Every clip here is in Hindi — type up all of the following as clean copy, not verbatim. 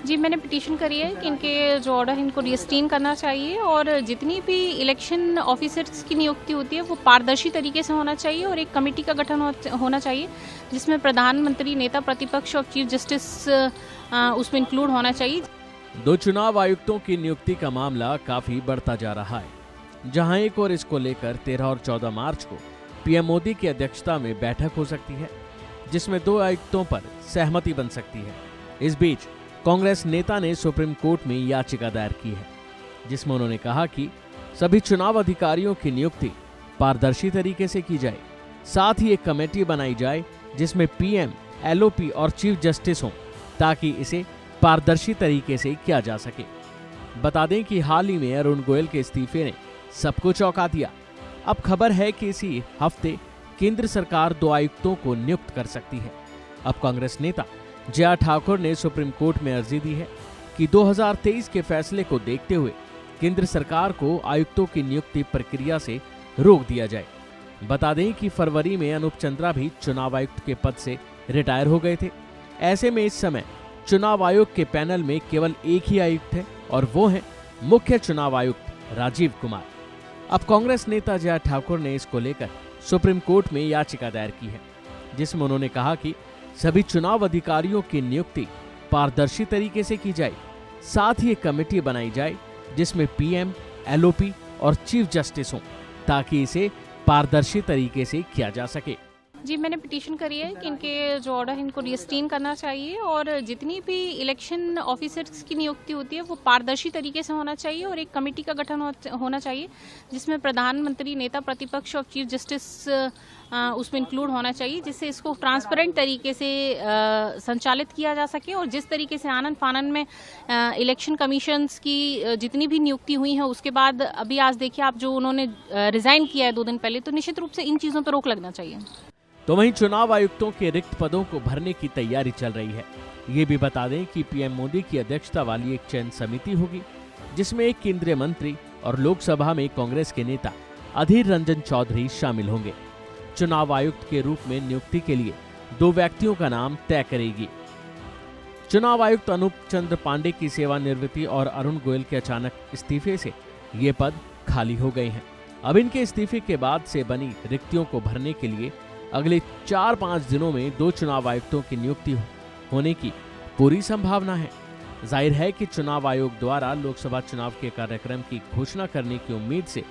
जी, मैंने पिटीशन करी है कि इनके जो ऑर्डर है इनको रिस्टेन करना चाहिए और जितनी भी इलेक्शन ऑफिसर्स की नियुक्ति होती है वो पारदर्शी तरीके से होना चाहिए और एक कमेटी का गठन होना चाहिए जिसमें प्रधानमंत्री, नेता प्रतिपक्ष और चीफ जस्टिस उसमें इंक्लूड होना चाहिए। दो चुनाव आयुक्तों की नियुक्ति का मामला काफी बढ़ता जा रहा है, जहां एक और इसको लेकर 13 और 14 मार्च को पीएम मोदी की अध्यक्षता में बैठक हो सकती है, जिसमें दो आयुक्तों पर सहमति बन सकती है। इस बीच कांग्रेस नेता ने सुप्रीम कोर्ट में याचिका दायर की है, जिसमें उन्होंने कहा कि सभी चुनाव अधिकारियों की नियुक्ति पारदर्शी तरीके से की जाए, साथ ही एक कमेटी बनाई जाए जिसमें पीएम, एलओपी और चीफ जस्टिस हों, ताकि इसे पारदर्शी तरीके से किया जा सके। बता दें कि हाल ही में अरुण गोयल के इस्तीफे ने सबको चौंका दिया। अब खबर है कि इसी हफ्ते केंद्र सरकार दो आयुक्तों को नियुक्त कर सकती है। अब कांग्रेस नेता जया ठाकुर ने सुप्रीम कोर्ट में अर्जी दी है कि 2023 के फैसले को देखते हुए केंद्र सरकार को आयुक्तों की नियुक्ति प्रक्रिया से रोक दिया जाए। बता दें कि फरवरी में अनूप चंद्रा भी चुनाव आयुक्त के पद से रिटायर हो गए थे। ऐसे में इस समय चुनाव आयोग के पैनल में केवल एक ही आयुक्त है और वो है मुख्य चुनाव आयुक्त राजीव कुमार। अब कांग्रेस नेता जया ठाकुर ने इसको लेकर सुप्रीम कोर्ट में याचिका दायर की है, जिसमें उन्होंने कहा कि सभी चुनाव अधिकारियों की नियुक्ति पारदर्शी तरीके से की जाए, साथ ही एक कमेटी बनाई जाए जिसमें पीएम, एलओपी और चीफ जस्टिस हों, ताकि इसे पारदर्शी तरीके से किया जा सके। जी, मैंने पिटीशन करी है कि इनके जो ऑर्डर है इनको रिस्टेन करना चाहिए और जितनी भी इलेक्शन ऑफिसर्स की नियुक्ति होती है वो पारदर्शी तरीके से होना चाहिए और एक कमेटी का गठन होना चाहिए जिसमें प्रधानमंत्री, नेता प्रतिपक्ष और चीफ जस्टिस उसमें इंक्लूड होना चाहिए, जिससे इसको ट्रांसपेरेंट तरीके से संचालित किया जा सके। और जिस तरीके से आनन फानन में इलेक्शन कमीशंस की जितनी भी नियुक्ति हुई है उसके बाद अभी आज देखिए आप, जो उन्होंने रिजाइन किया है 2 दिन पहले, तो निश्चित रूप से इन चीज़ों पर रोक लगना चाहिए। तो वहीं चुनाव आयुक्तों के रिक्त पदों को भरने की तैयारी चल रही है। ये भी बता दें कि पीएम मोदी की अध्यक्षता वाली एक चयन समिति होगी, जिसमें एक केंद्रीय मंत्री और लोकसभा में कांग्रेस के नेता अधीर रंजन चौधरी शामिल होंगे। चुनाव आयुक्त के रूप में नियुक्ति के लिए 2 व्यक्तियों का नाम तय करेगी। चुनाव आयुक्त अनूप चंद्र पांडे की सेवानिवृत्ति और अरुण गोयल के अचानक इस्तीफे से ये पद खाली हो गए हैं। अब इनके इस्तीफे के बाद से बनी रिक्तियों को भरने के लिए अगले 4-5 दिनों में 2 चुनाव आयुक्तों की नियुक्ति होने की पूरी संभावना है। जाहिर है कि चुनाव आयोग द्वारा लोकसभा चुनाव के कार्यक्रम की घोषणा करने की उम्मीद से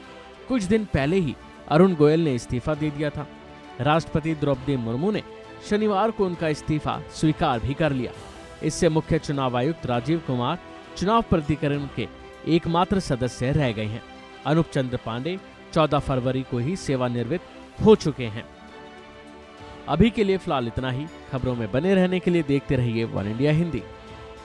कुछ दिन पहले ही अरुण गोयल ने इस्तीफा दे दिया था। राष्ट्रपति द्रौपदी मुर्मू ने शनिवार को उनका इस्तीफा स्वीकार भी कर लिया। इससे मुख्य चुनाव आयुक्त राजीव कुमार चुनाव प्राधिकरण के एकमात्र सदस्य रह गए हैं। अनूप चंद्र पांडे 14 फरवरी को ही सेवानिवृत्त हो चुके हैं। अभी के लिए फिलहाल इतना ही। खबरों में बने रहने के लिए देखते रहिए वन इंडिया हिंदी।